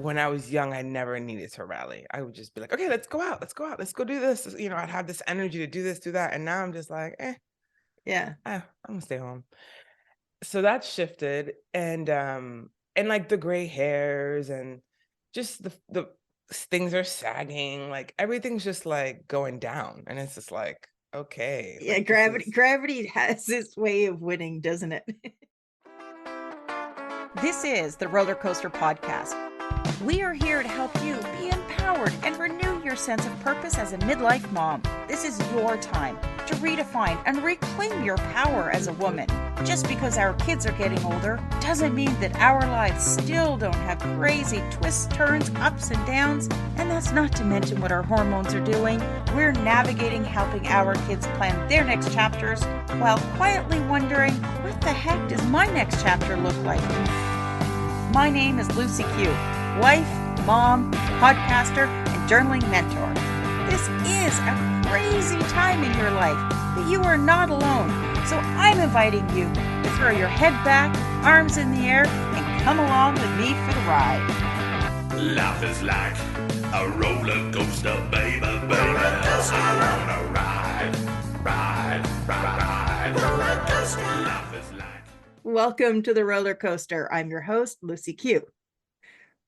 when I was young, I never needed to rally. I would just be like, okay, let's go out, let's go do this. I'd have this energy to do this, do that. And now I'm just like, Yeah. I'm gonna stay home. So that shifted and like the gray hairs and just the things are sagging, like everything's just like going down. And it's just like, okay, Yeah, like this gravity is gravity has its way of winning, doesn't it? This is the Roller Coaster Podcast. We are here to help you be empowered and renew your sense of purpose as a midlife mom. This is your time to redefine and reclaim your power as a woman. Just because our kids are getting older doesn't mean that our lives still don't have crazy twists, turns, ups and downs. And that's not to mention what our hormones are doing. We're navigating helping our kids plan their next chapters while quietly wondering, what the heck does my next chapter look like? My name is Lucy Q, wife, mom, podcaster, and journaling mentor. This is a crazy time in your life, but you are not alone. So I'm inviting you to throw your head back, arms in the air, and come along with me for the ride. Life is like a roller coaster, baby, baby. I wanna ride, ride, ride, ride. Roller coaster. Life is like. Welcome to the roller coaster. I'm your host, Lucy Q.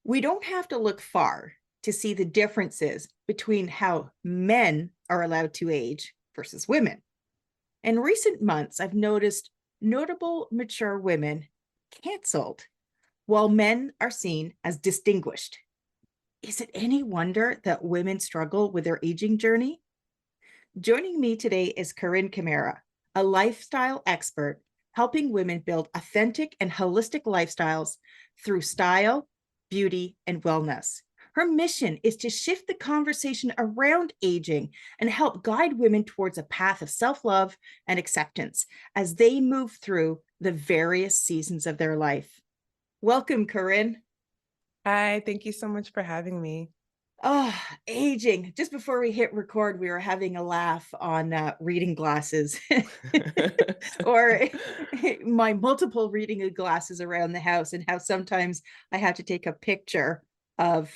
We don't have to look far to see the differences between how men are allowed to age versus women. In recent months, I've noticed notable mature women canceled, while men are seen as distinguished. Is it any wonder that women struggle with their aging journey? Joining me today is Carine Camara, a lifestyle expert helping women build authentic and holistic lifestyles through style, beauty, and wellness. Her mission is to shift the conversation around aging and help guide women towards a path of self love and acceptance as they move through the various seasons of their life. Welcome, Carine. hi, thank you so much for having me. Oh, aging. Just before we hit record, we were having a laugh on reading glasses or my multiple reading glasses around the house, and how sometimes I have to take a picture of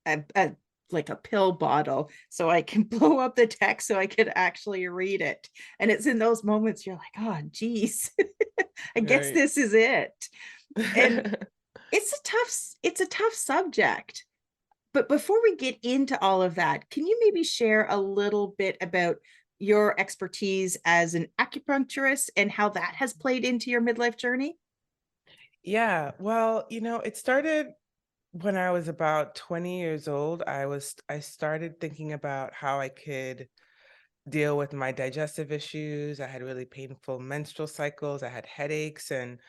a like a pill bottle so I can blow up the text so I could actually read it. And it's in those moments you're like, oh, geez, I guess Right. this is it. And it's a tough subject. But before we get into all of that, can you maybe share a little bit about your expertise as an acupuncturist and how that has played into your midlife journey? Yeah, well, it started when I was about 20 years old. I started thinking about how I could deal with my digestive issues. I had really painful menstrual cycles, I had headaches, and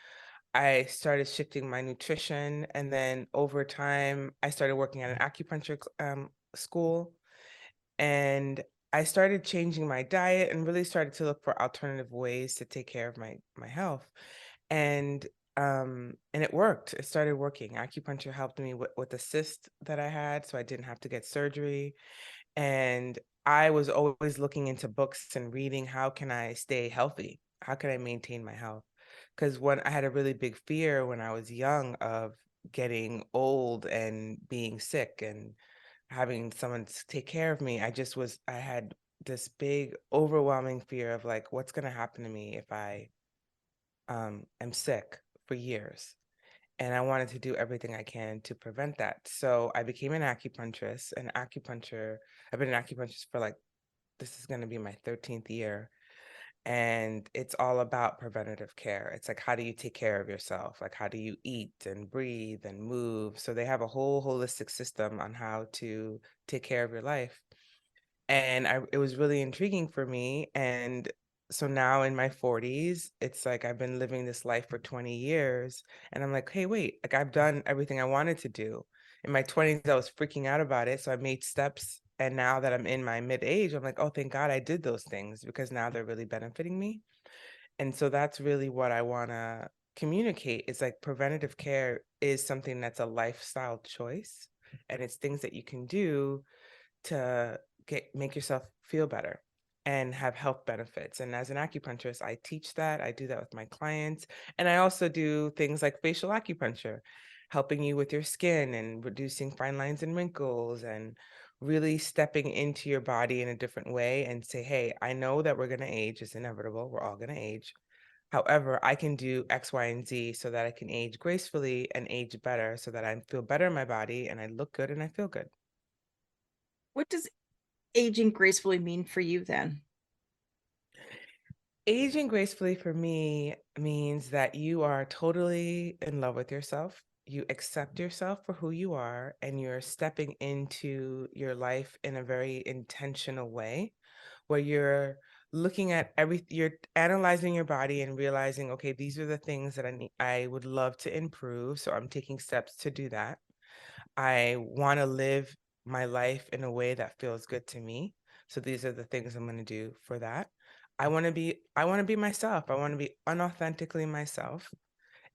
I started shifting my nutrition. And then over time, I started working at an acupuncture school, and I started changing my diet and really started to look for alternative ways to take care of my health. And and it worked. It started working. Acupuncture helped me with the cyst that I had, so I didn't have to get surgery. And I was always looking into books and reading, how can I stay healthy? How can I maintain my health? Because when I had a really big fear when I was young of getting old and being sick and having someone to take care of me, I had this big overwhelming fear of like, what's going to happen to me if I am sick for years. And I wanted to do everything I can to prevent that. So I became an acupuncturist, and I've been an acupuncturist for like, this is going to be my 13th year. And it's all about preventative care. It's like, how do you take care of yourself? Like, how do you eat and breathe and move? So they have a whole holistic system on how to take care of your life. And it was really intriguing for me. And so now in my 40s, it's like I've been living this life for 20 years. And I'm like, hey, wait, like I've done everything I wanted to do. In my 20s, I was freaking out about it. So I made steps. And now that I'm in my mid age, I'm like, oh, thank God I did those things, because now they're really benefiting me. And so that's really what I want to communicate. Is like, preventative care is something that's a lifestyle choice. And it's things that you can do to make yourself feel better and have health benefits. And as an acupuncturist, I teach that. I do that with my clients. And I also do things like facial acupuncture. helping you with your skin and reducing fine lines and wrinkles and really stepping into your body in a different way and say, hey, I know that we're going to age. It's inevitable. We're all going to age. However, I can do X, Y, and Z so that I can age gracefully and age better so that I feel better in my body and I look good and I feel good. What does aging gracefully mean for you then? Aging gracefully for me means that you are totally in love with yourself. You accept yourself for who you are, and you're stepping into your life in a very intentional way where you're looking at you're analyzing your body and realizing, okay, these are the things that I would love to improve. So I'm taking steps to do that. I want to live my life in a way that feels good to me. So these are the things I'm going to do for that. I want to be myself. I want to be unauthentically myself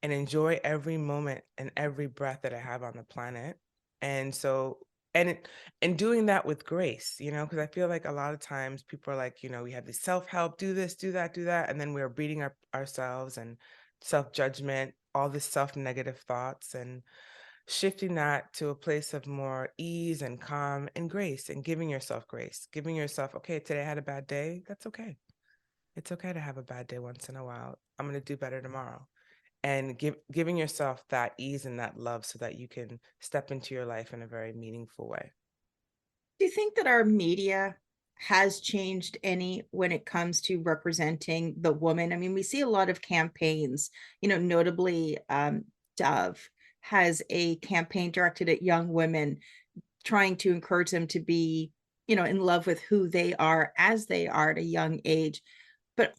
and enjoy every moment and every breath that I have on the planet. And so and it, and doing that with grace, because I feel like a lot of times people are like, we have this self-help, do this, do that, and then we're beating up ourselves and self-judgment, all this self-negative thoughts, and shifting that to a place of more ease and calm and grace and grace, giving yourself, okay, today I had a bad day. That's okay. It's okay to have a bad day once in a while. I'm going to do better tomorrow. And giving yourself that ease and that love so that you can step into your life in a very meaningful way. Do you think that our media has changed any when it comes to representing the woman? I mean, we see a lot of campaigns, notably Dove has a campaign directed at young women, trying to encourage them to be, in love with who they are as they are at a young age. But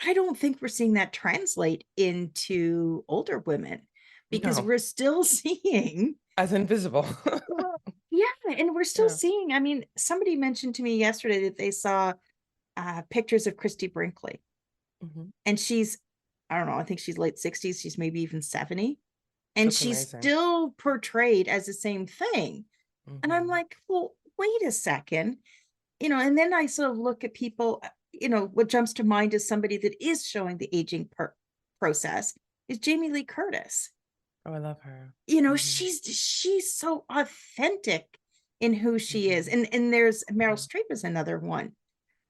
I don't think we're seeing that translate into older women, because No, we're still seeing, as invisible. well, yeah, and we're still Yeah. seeing. I mean, somebody mentioned to me yesterday that they saw pictures of Christy Brinkley, Mhm. and she's, I don't know, I think she's late 60s, she's maybe even 70, and Looks she's amazing. still portrayed as the same thing. And I'm Mhm. like, well, wait a second, and then I sort of look at people, what jumps to mind is somebody that is showing the aging process is Jamie Lee Curtis. Oh, I love her. Mhm. She's so authentic in who she is. Mhm. And there's Meryl Mhm. Streep is another one.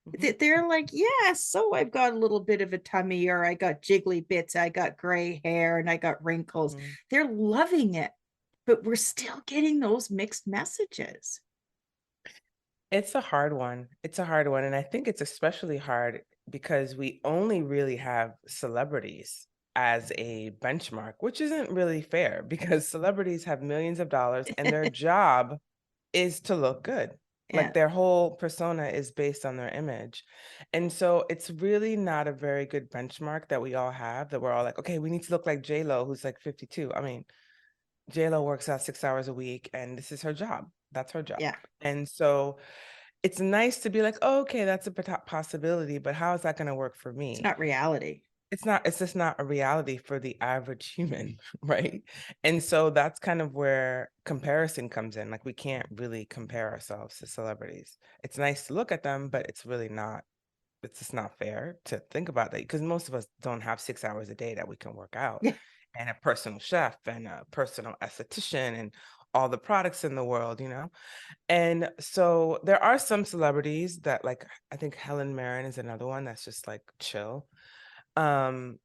Mhm. They're like, yeah, so I've got a little bit of a tummy, or I got jiggly bits, I got gray hair, and I got wrinkles. Mhm. They're loving it, but we're still getting those mixed messages. It's a hard one. It's a hard one. And I think it's especially hard because we only really have celebrities as a benchmark, which isn't really fair because celebrities have millions of dollars and their job is to look good. Like Yeah, their whole persona is based on their image. And so it's really not a very good benchmark that we all have, that we're all like, okay, we need to look like J-Lo, who's like 52. I mean, J-Lo works out 6 hours a week and this is her job. That's her job. yeah, And so it's nice to be like, "Oh, okay, that's a possibility, but how is that gonna work for it's me?" not reality. It's just not a reality for the average human, right? And so that's kind of where comparison comes in. Like we can't really compare ourselves to celebrities. It's nice to look at them, but it's just not fair to think about that because most of us don't have 6 hours a day that we can work out, Yeah. and a personal chef and a personal esthetician and all the products in the world. And so there are some celebrities that like I think Helen Mirren is another one that's just like chill. Um,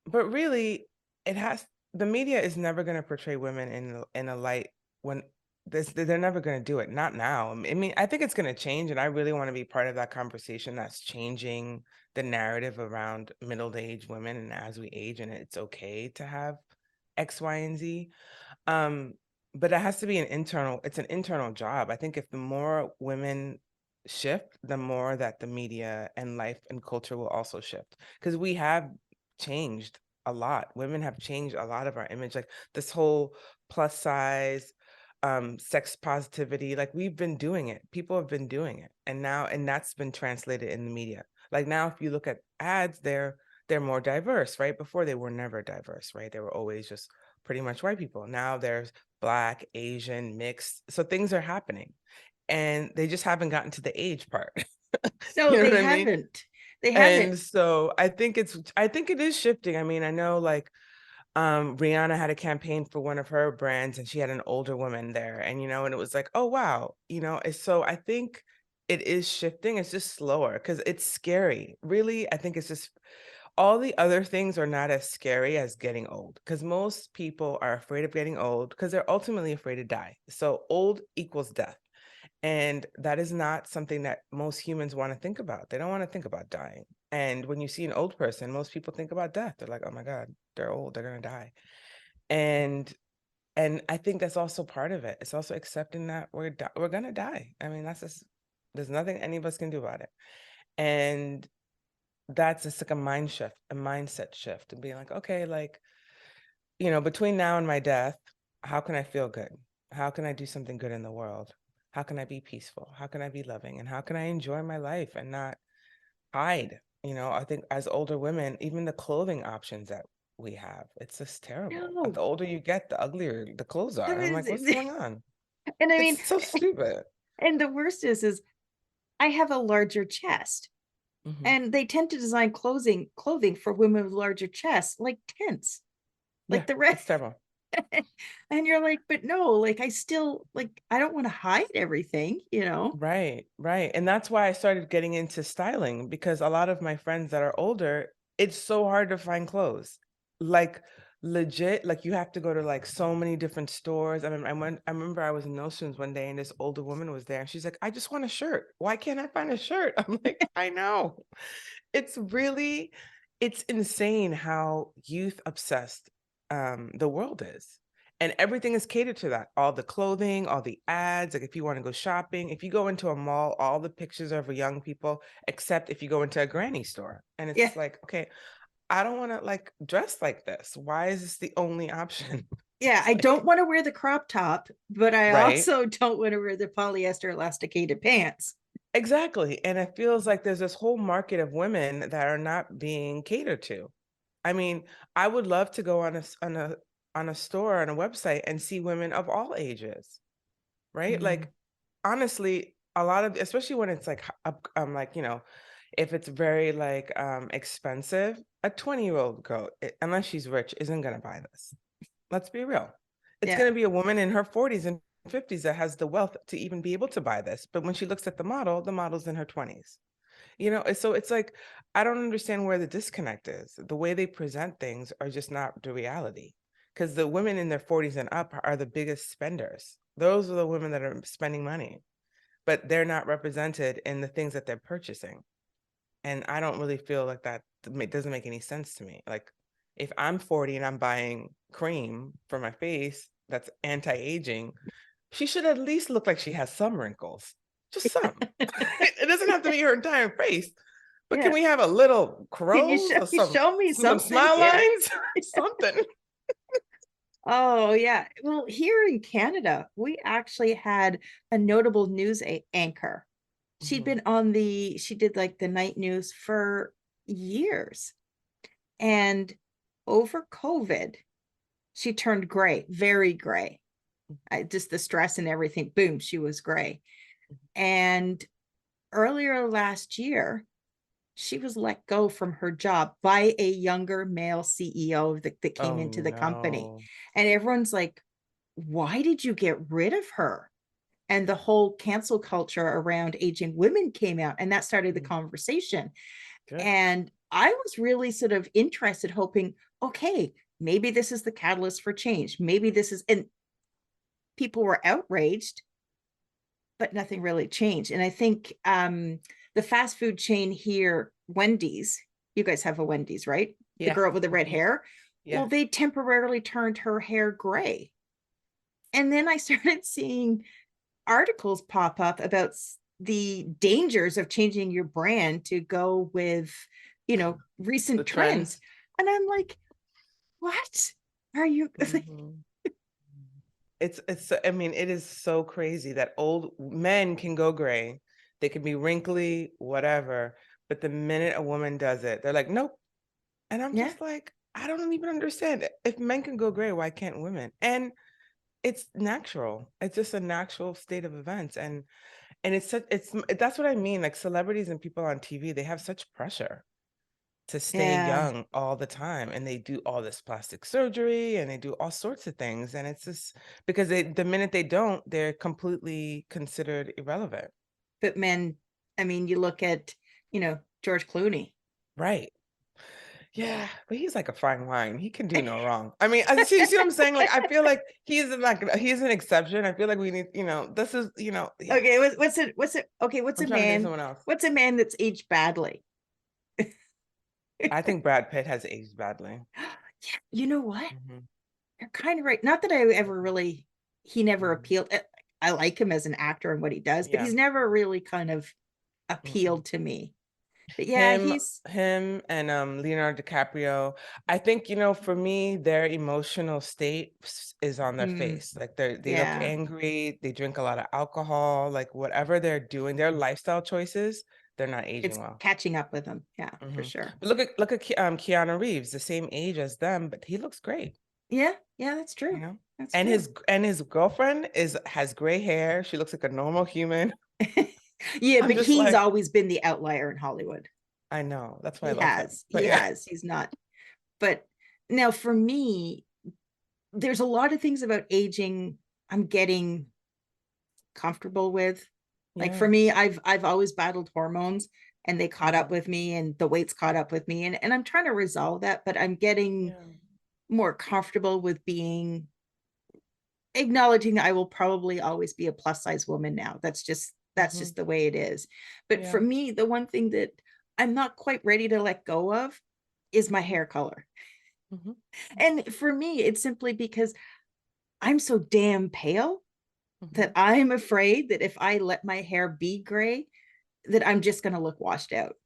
but really it has the media is never going to portray women in a light when they're never going to do it. Not now. I mean, I think it's going to change and I really want to be part of that conversation that's changing the narrative around middle-aged women and as we age and it's okay to have X, Y, and Z. Um, but it has to be it's an internal job. I think if the more women shift, the more that the media and life and culture will also shift. Because we have changed a lot. Women have changed a lot of our image. Like this whole plus size, sex positivity, like we've been doing it. People have been doing it. And that's been translated in the media. Like now, if you look at ads, they're more diverse, right? Before they were never diverse, right? They were always just pretty much white people. Now there's Black, Asian, mixed. So things are happening and they just haven't gotten to the age part. No, You know they what I mean? haven't. They haven't. And so I think it is shifting. I mean, I know like Rihanna had a campaign for one of her brands and she had an older woman there, and and it was like, oh wow, and so I think it is shifting. It's just slower because it's scary. Really, I think it's just all the other things are not as scary as getting old, because most people are afraid of getting old because they're ultimately afraid to die. So old equals death. And that is not something that most humans want to think about. They don't want to think about dying. And when you see an old person, most people think about death. They're like, oh my God, they're old, they're gonna die. And and I think that's also part of it. It's also accepting that we're gonna die. I mean, that's just there's nothing any of us can do about it. And that's just like a mind shift, a mindset shift, and being like, okay, like, between now and my death, how can I feel good? How can I do something good in the world? How can I be peaceful? How can I be loving? And how can I enjoy my life and not hide? I think as older women, even the clothing options that we have, it's just terrible. No, The older you get, the uglier the clothes are. that And I'm like, what's is- going on? and I mean, It's so stupid. and the worst is I have a larger chest, Hmm. and they tend to design clothing for women with larger chests, like tents, Yeah, like the red. it's terrible. And you're like, but no, like I still like I don't want to hide everything, Right, right. And that's why I started getting into styling, because a lot of my friends that are older, it's so hard to find clothes. Like legit, like you have to go to like so many different stores. I remember I was in Nordstrom's one day and this older woman was there and she's like, I just want a shirt. Why can't I find a shirt? I'm like, I know. It's really, it's insane how youth obsessed the world is. And everything is catered to that. All the clothing, all the ads. Like if you want to go shopping, if you go into a mall, all the pictures are for young people, except if you go into a granny store. And Yeah. it's like, okay, I don't want to like dress like this. Why is this the only option? Yeah, It's I don't like, want to wear the crop top, but I right? also don't want to wear the polyester elasticated pants. Exactly. And it feels like there's this whole market of women that are not being catered to. I mean, I would love to go on a store, on a website, and see women of all ages, right? Mm. Like honestly, a lot of, especially when it's like like, if it's very like expensive, a 20-year-old girl, unless she's rich, isn't gonna buy this. Let's be real. It's Yeah. gonna be a woman in her 40s and 50s that has the wealth to even be able to buy this. But when she looks at the model's in her 20s. So it's like, I don't understand where the disconnect is. The way they present things are just not the reality. Because the women in their 40s and up are the biggest spenders. Those are the women that are spending money, but they're not represented in the things that they're purchasing. And I don't really feel like that doesn't make any sense to me. Like if I'm 40 and I'm buying cream for my face that's anti-aging, she should at least look like she has some wrinkles, just some. It doesn't have to be her entire face, but can Yeah. we have a little Can you curls or show me some something smile here? lines, something? Oh, yeah. Well, here in Canada, we actually had a notable news anchor. Mhm. She did like the night news for years. And over COVID, she turned gray, very gray. Just the stress and everything, boom, she was gray. And earlier last year, she was let go from her job by a younger male CEO that came Oh into the company. no. And everyone's like, why did you get rid of her? And the whole cancel culture around aging women came out, and that started the Mhm. conversation. Good. And I was really sort of interested, hoping, okay, maybe this is the catalyst for change. Maybe this is, and people were outraged, but nothing really changed. And I think the fast food chain here, Wendy's, you guys have a Wendy's, right? The Yeah. girl with the red Mhm. hair. Yeah. Well, they temporarily turned her hair gray. And then I started seeing articles pop up about the dangers of changing your brand to go with, The recent trends. trends. And I'm like, what are you? Mhm. I mean, it is so crazy that old men can go gray, they can be wrinkly, whatever, but the minute a woman does it, they're like, nope. And I'm Yeah. just like, I don't even understand it. If men can go gray, why can't women? And it's natural. It's just a natural state of events. And it's that's what I mean. Like celebrities and people on TV, they have such pressure. to stay Yeah. young all the time, and they do all this plastic surgery and they do all sorts of things, and it's just because the minute they don't, they're completely considered irrelevant. But men, I mean, you look at, George Clooney. Right. Yeah, but he's like a fine wine. He can do no wrong. I mean, I see what I'm saying? Like, I feel like he's an exception. I feel like we need, this is, yeah. Okay, what's I'm a trying to think of man? someone else. What's a man that's aged badly? I think Brad Pitt has aged badly. Yeah, you know what? Mhm. You're kind of right. Not that I ever really, he never Mhm. appealed. I like him as an actor and what he does, but Yeah. he's never really kind of Mm-mm. appealed to me. But yeah, Him, he's, him, and Leonardo DiCaprio. I think for me, their emotional state is on their mm, face. Like they look yeah, angry. They drink a lot of alcohol. Like whatever they're doing, their lifestyle choices, they're not it's aging well. catching up with him. Yeah, for Mhm. sure. But look at Keanu Reeves, the same age as them, but he looks great. Yeah, yeah, that's You true. know, That's and true. his girlfriend has gray hair. She looks like a normal human. Yeah, I'm but just he's like, always been the outlier in Hollywood. I know. That's why I He love him. has. He But yeah. has. He's not. But now for me, there's a lot of things about aging I'm getting comfortable with. Like for Yeah. me, I've always battled hormones and they caught up Mhm. with me and the weight's caught up with me. And I'm trying to resolve that, but I'm getting Yeah. more comfortable with being acknowledging that I will probably always be a plus size woman now. That's Mhm. just the way it is. But for Yeah. me, the one thing that I'm not quite ready to let go of is my hair color. Mhm. And for me, it's simply because I'm so damn pale that Mhm. I'm afraid that if I let my hair be gray, that I'm just going to look washed out.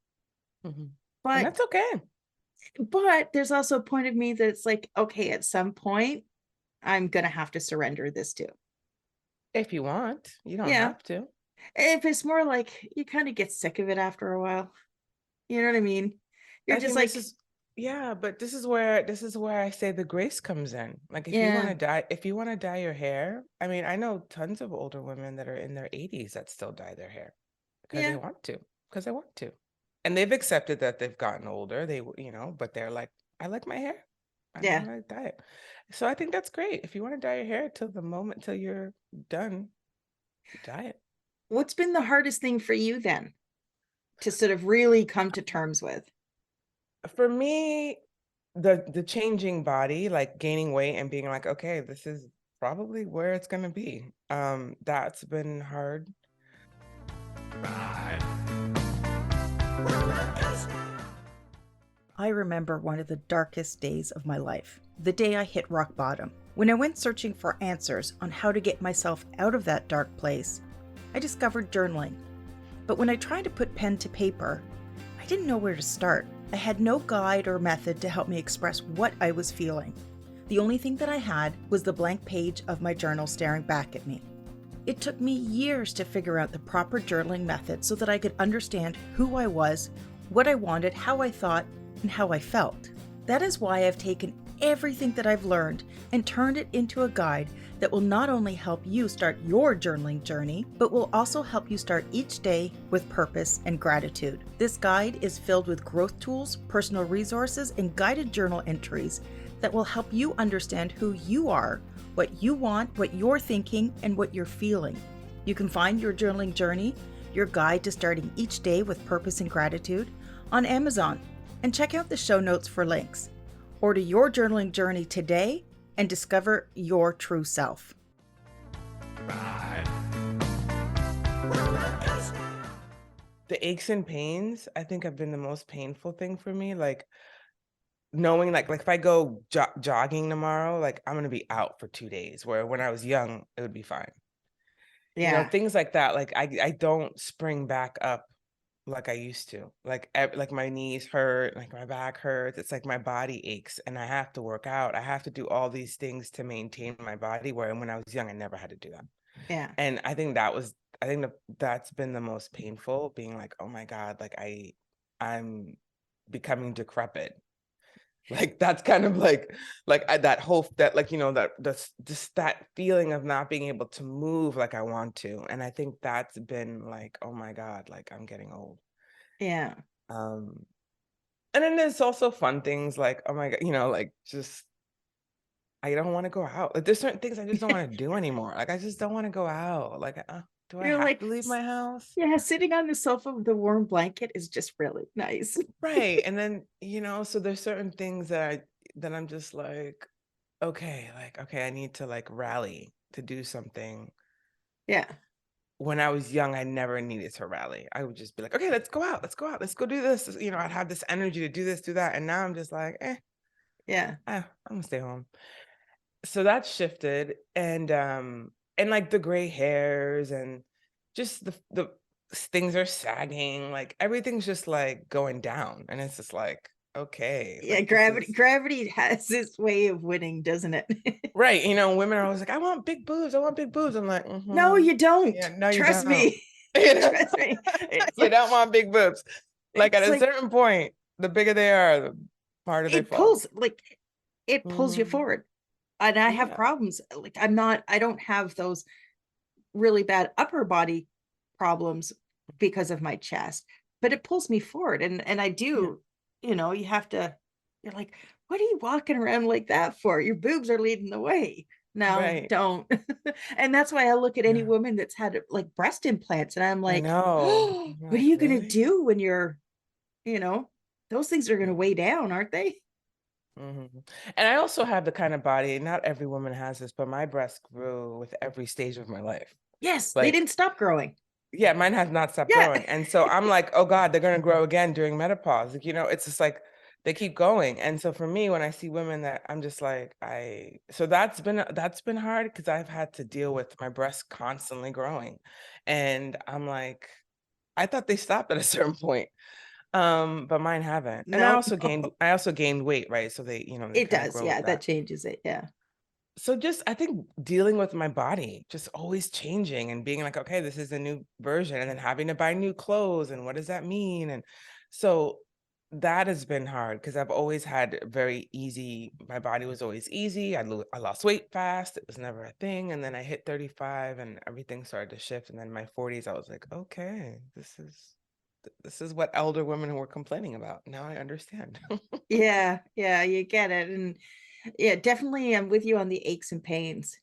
Mhm. And But that's okay. there's also a point of me that it's like, okay, at some point, I'm going to have to surrender this to. If you want, you don't Yeah. have to. If it's more like you kind of get sick of it after a while. You know what I mean? You're I just think this like, is yeah, but this is where I say the grace comes in. Like yeah, if you want to dye your hair, I mean, I know tons of older women that are in their 80s that still dye their hair because they yeah, want to, because they want to. And they've accepted that they've gotten older. But they're like, I like my hair. I yeah. want to dye it. So I think that's great. If you want to dye your hair till you're done, dye it. What's been the hardest thing for you then to sort of really come to terms with? For me, the changing body, like gaining weight and being like, okay, this is probably where it's gonna be. That's been hard. Ride. Roller coaster. I remember one of the darkest days of my life, the day I hit rock bottom. When I went searching for answers on how to get myself out of that dark place, I discovered journaling. But when I tried to put pen to paper, I didn't know where to start. I had no guide or method to help me express what I was feeling. The only thing that I had was the blank page of my journal staring back at me. It took me years to figure out the proper journaling method so that I could understand who I was, what I wanted, how I thought, and how I felt. That is why I've taken everything that I've learned and turned it into a guide that will not only help you start your journaling journey, but will also help you start each day with purpose and gratitude. This guide is filled with growth tools, personal resources, and guided journal entries that will help you understand who you are, what you want, what you're thinking, and what you're feeling. You can find your journaling journey, your guide to starting each day with purpose and gratitude, on Amazon, and check out the show notes for links. Order your journaling journey today and discover your true self. Ride. Roller coaster. The aches and pains, I think, have been the most painful thing for me. Like knowing, like if I go jogging tomorrow, like I'm gonna be out for 2 days. Where when I was young, it would be fine. Yeah, Things like that. Like I don't spring back up like I used to. Like my knees hurt, like my back hurts. It's like my body aches and I have to work out. I have to do all these things to maintain my body where when I was young I never had to do that. yeah, And I think that's been the most painful, being like, "Oh my God, like I'm becoming decrepit." Like that's kind of that hope that that's just that feeling of not being able to move like I want to. And I think that's been like, "Oh my God, like I'm getting old." yeah. Um And then there's also fun things like, oh my god, like just I don't want to go out. Like there's certain things I just don't want to do anymore. Like I just don't want to go out. Like, do I You're have like, to leave my house? yeah, sitting on the sofa with a warm blanket is just really nice. Right. And then, so there's certain things that I'm just like, okay, I need to like rally to do something. Yeah. When I was young, I never needed to rally. I would just be like, okay, let's go out, let's go do this. I'd have this energy to do this, do that. And now I'm just like, Yeah. I'm gonna stay home. So that's shifted, and like the gray hairs and just the things are sagging, like everything's just like going down, and it's just like, okay, Yeah. like this is Gravity has this way of winning, doesn't it? right. Women are always like, I want big boobs, I want big boobs. I'm like, No, mm-hmm. you don't. Yeah, no, you Trust don't. me. You know? Trust me. It's You like, don't want big boobs. Like at it's a like certain point, the bigger they are, the harder they it fall. pulls, like it pulls you Hmm. forward. And I have Yeah, problems. Like I don't have those really bad upper body problems because of my chest, but it pulls me forward. And I yeah, do, you have to, you're like, what are you walking around like that for? Your boobs are leading the way. No, right. don't. And that's why I look at any Yeah, woman that's had like breast implants and I'm I like, know. oh, You're what are like, you going to really? do when you're, you know, those things are going to Yeah. weigh down, aren't they? Mhm. And I also have the kind of body, not every woman has this, but my breasts grew with every stage of my life. Yes, they Like, didn't stop growing. yeah, mine has not stopped Yeah. growing. And so I'm like, oh God, they're gonna grow again during menopause. Like, it's just like they keep going. And so for me, when I see women that I'm just like, so that's been hard because I've had to deal with my breasts constantly growing. And I'm like, I thought they stopped at a certain point. But mine haven't. And I No, also gained I also gained weight, right? So they it kind of does. grow Yeah, with that that. changes it. Yeah. So just I think dealing with my body, just always changing and being like, okay, this is a new version, and then having to buy new clothes and what does that mean? And so that has been hard because I've always had very easy, my body was always easy. I lost weight fast. It was never a thing. And then I hit 35 and everything started to shift. And then my 40s, I was like, okay, this is what elder women were complaining about. Now I understand. Yeah, yeah, you get it. And yeah, definitely I'm with you on the aches and pains.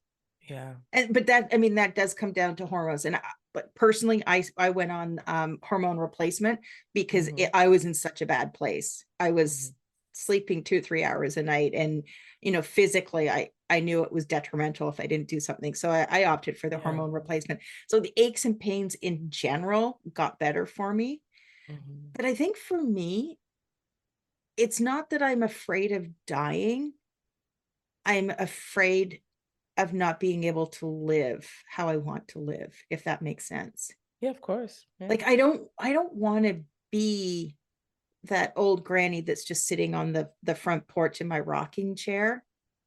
Yeah. And but that, I mean, that does come down to hormones. And but personally, I went on hormone replacement because Hmm. I was in such a bad place. I was Hmm. sleeping 2 3 hours a night, and physically I knew it was detrimental if I didn't do something. So I opted for the Yeah. hormone replacement. So the aches and pains in general got better for me. Hmm. But I think for me, it's not that I'm afraid of dying. I'm afraid of not being able to live how I want to live, if that makes sense. Yeah, of course. Yeah. Like I don't want to be that old granny that's just sitting on the front porch in my rocking chair.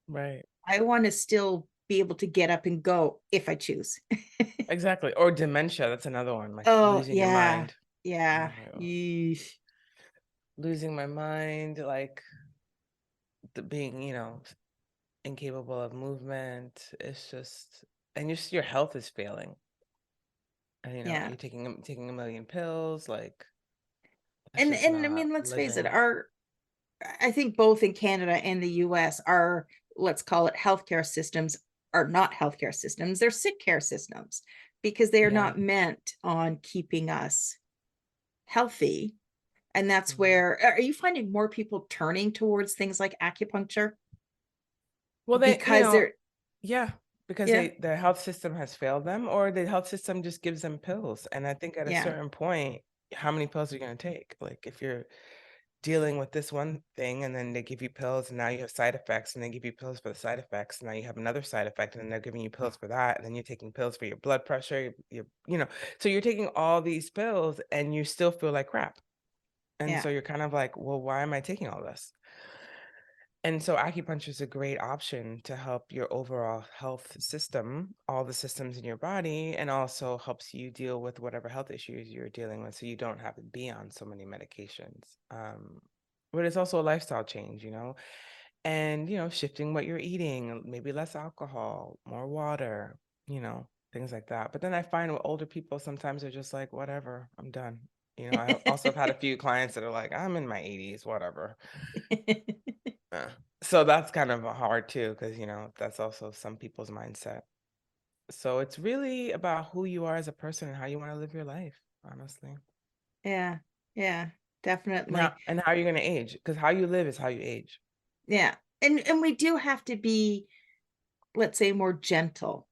Right. I want to still be able to get up and go if I choose. Exactly. Or dementia. That's another one, like Oh, losing your yeah. mind. Yeah. I'm like, oh, Yeesh. losing my mind, like being, incapable of movement. It's just, and your health is failing. And Yeah. you're taking a million pills. Like that's And just I not mean, let's face it, living. our I think both in Canada and the US, our, let's call it, healthcare systems are not healthcare systems, they're sick care systems because they are Yeah. not meant on keeping us healthy. And that's Mhm. where, are you finding more people turning towards things like acupuncture Well, because they're, yeah, because yeah, their health system has failed them, or the health system just gives them pills. And I think at a yeah, certain point, how many pills are you going to take? Like if you're dealing with this one thing and then they give you pills and now you have side effects and they give you pills for the side effects and now you have another side effect and then they're giving you pills for that and then you're taking pills for your blood pressure, so you're taking all these pills and you still feel like crap. And yeah, so you're kind of like, well, why am I taking all this? And so acupuncture is a great option to help your overall health system, all the systems in your body, and also helps you deal with whatever health issues you're dealing with so you don't have to be on so many medications. But it's also a lifestyle change, and, shifting what you're eating, maybe less alcohol, more water, things like that. But then I find with older people, sometimes they're just like, whatever, I'm done. I also have had a few clients that are like, I'm in my 80s, whatever. Uh, so that's kind of hard too, because that's also some people's mindset. So it's really about who you are as a person and how you want to live your life, honestly. Yeah, yeah, And definitely. how you're gonna age, because how you live is how you age. Yeah. And we do have to be, let's say, more gentle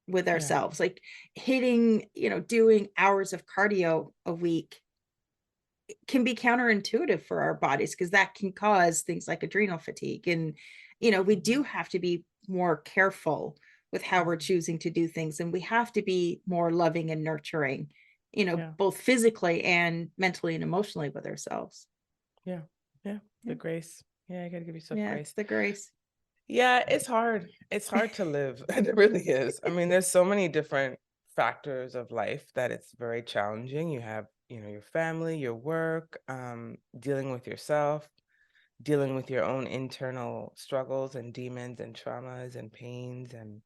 with Yeah, ourselves. Like hitting, doing hours of cardio a week can be counterintuitive for our bodies because that can cause things like adrenal fatigue. And, we mhm, do have to be more careful with how we're mhm, choosing to do things. And we have to be more loving and nurturing, yeah, both physically and mentally and emotionally with ourselves. yeah, yeah. Yeah, The grace. Yeah, you gotta give yourself yeah, it's grace. the grace. Yeah, it's hard. It's hard to live. It really is. I mean, there's so many different factors of life that it's very challenging. You have, your family, your work, dealing with yourself, dealing with your own internal struggles and demons and traumas and pains, and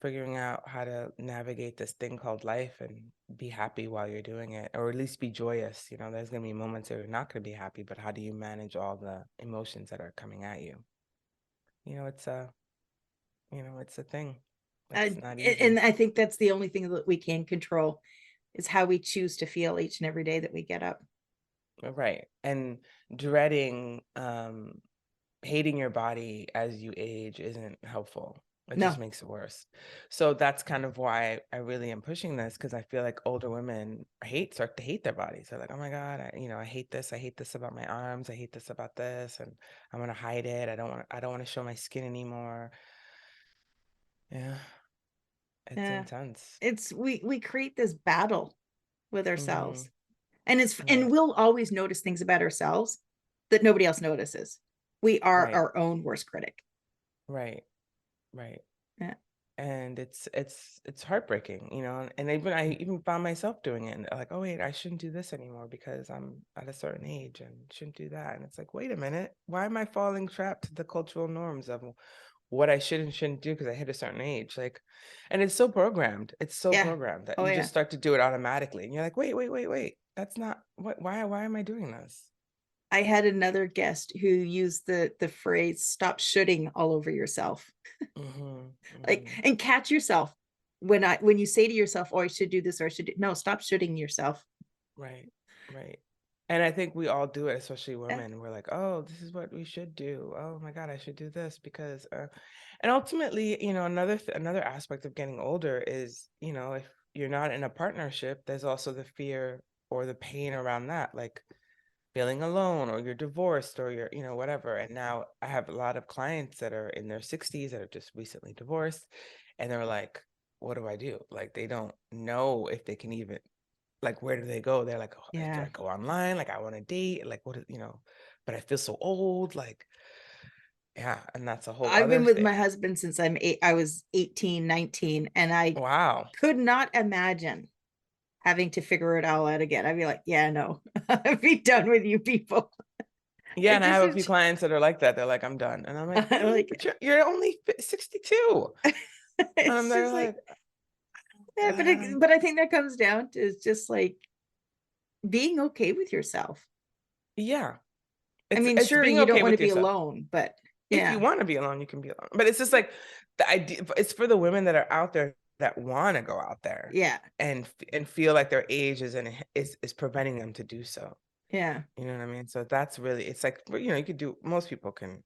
figuring out how to navigate this thing called life and be happy while you're doing it, or at least be joyous. There's going to be moments that you're not going to be happy, but how do you manage all the emotions that are coming at you? It's it's a thing. It's not And easy. I think that's the only thing that we can control is how we choose to feel each and every day that we get up. Right. And dreading, hating your body as you age isn't helpful. It just No. makes it worse. So that's kind of why I really am pushing this, because I feel like older women start to hate their bodies. They're like, oh my God, I hate this. I hate this about my arms. I hate this about this. And I'm gonna hide it. I don't want to show my skin anymore. Yeah, it's Yeah. intense. It's we create this battle with Mm-hmm. ourselves. And Right. we'll always notice things about ourselves that nobody else notices. We are Right. our own worst critic. Right. Right. Yeah. And it's heartbreaking, and even I even found myself doing it, and like, oh wait, I shouldn't do this anymore because I'm at a certain age and shouldn't do that. And it's like, wait a minute, why am I falling trapped to the cultural norms of what I should and shouldn't do because I hit a certain age? Like, and it's so Yeah. programmed that Oh you yeah. just start to do it automatically, and you're like, wait, that's not what why am I doing this? I had another guest who used the phrase stop shooting all over yourself. Hmm. Like, Hmm. and catch yourself when you say to yourself, oh, I should do this or I should do no, stop shooting yourself. Right, right. And I think we all do it, especially Yeah. women. We're like, oh, this is what we should do. Oh my God, I should do this because, and ultimately, another aspect of getting older is, if you're not in a partnership, there's also the fear or the pain around that, like feeling alone, or you're divorced, or you're, whatever. And now I have a lot of clients that are in their 60s that are just recently divorced, and they're like, what do I do? Like, they don't know if they can even, like, where do they go? They're like, oh, do Yeah. I go online? Like, I want to date. Like, but I feel so old. Like, yeah. And that's a whole I've other been with thing. my husband since I was 18, 19, and I Wow. could not imagine having to figure it all out again. I'd be like, yeah, no, I'd be done with you people. Yeah. It And I just have a few clients that are like that. They're like, I'm done. And I'm like, really? like But you're only 62. And it's they're just like like, yeah, but I think that comes down to it's just like being okay with yourself. yeah. I It's mean, it's sure, being you don't okay want to with be yourself. alone, but If you yeah, want to be alone, you can be alone. But it's just like the idea. It's for the women that are out there that want to go out there yeah, and feel like their age is preventing them to do so. yeah, You know what I mean? So that's really, it's like, well, you could do, most people can,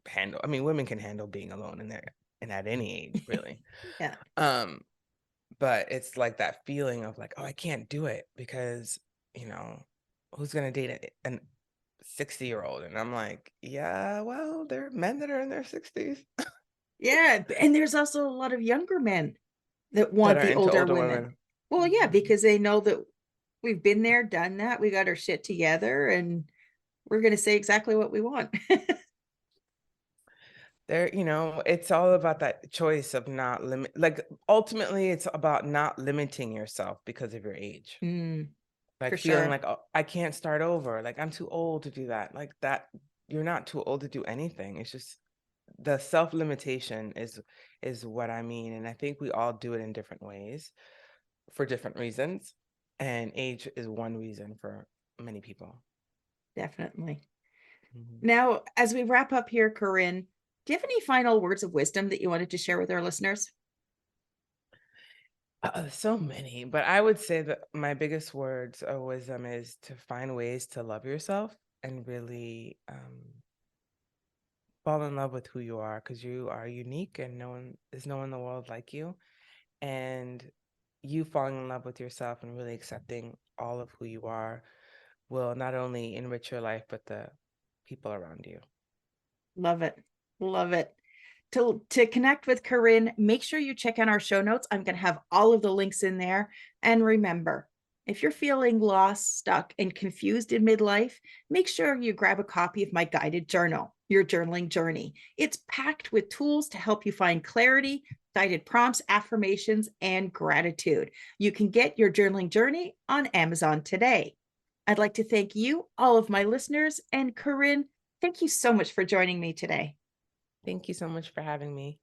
handle, I mean, women can handle being alone and at any age, really. yeah, Um, but it's like that feeling of like, oh, I can't do it because, who's gonna date an 60-year-old? And I'm like, yeah, well, there are men that are in their 60s yeah. And there's also a lot of younger men that that want are the into older older women. women. Well, yeah, Mhm. because they know that we've been there, done that. We got our shit together, and we're going to say exactly what we want. It's all about that choice of not limit, like, ultimately it's about not limiting yourself because of your age. Mm, Like for feeling sure. like, oh, I can't start over. Like, I'm too old to do that. Like that, you're not too old to do anything. It's just the self-limitation is what I mean. And I think we all do it in different ways for different reasons. And age is one reason for many people. Definitely. Mhm. Now, as we wrap up here, Carine, do you have any final words of wisdom that you wanted to share with our listeners? So many, but I would say that my biggest words of wisdom is to find ways to love yourself and really fall in love with who you are, because you are unique and there's no one in the world like you. And you falling in love with yourself and really accepting all of who you are will not only enrich your life, but the people around you. Love it. Love it. To connect with Carine, make sure you check out our show notes. I'm going to have all of the links in there. And remember, if you're feeling lost, stuck, and confused in midlife, make sure you grab a copy of my guided journal, Your Journaling Journey. It's packed with tools to help you find clarity, guided prompts, affirmations, and gratitude. You can get Your Journaling Journey on Amazon today. I'd like to thank you, all of my listeners, and Carine, thank you so much for joining me today. Thank you so much for having me.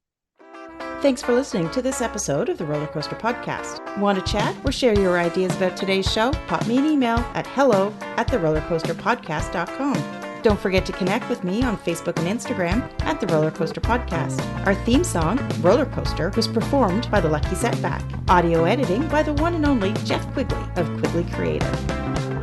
Thanks for listening to this episode of the Roller Coaster Podcast. Want to chat or share your ideas about today's show? Pop me an email at hello@therollercoasterpodcast.com. Don't forget to connect with me on Facebook and Instagram at The Roller Coaster Podcast. Our theme song, Roller Coaster, was performed by The Lucky Setback. Audio editing by the one and only Jeff Quigley of Quigley Creative.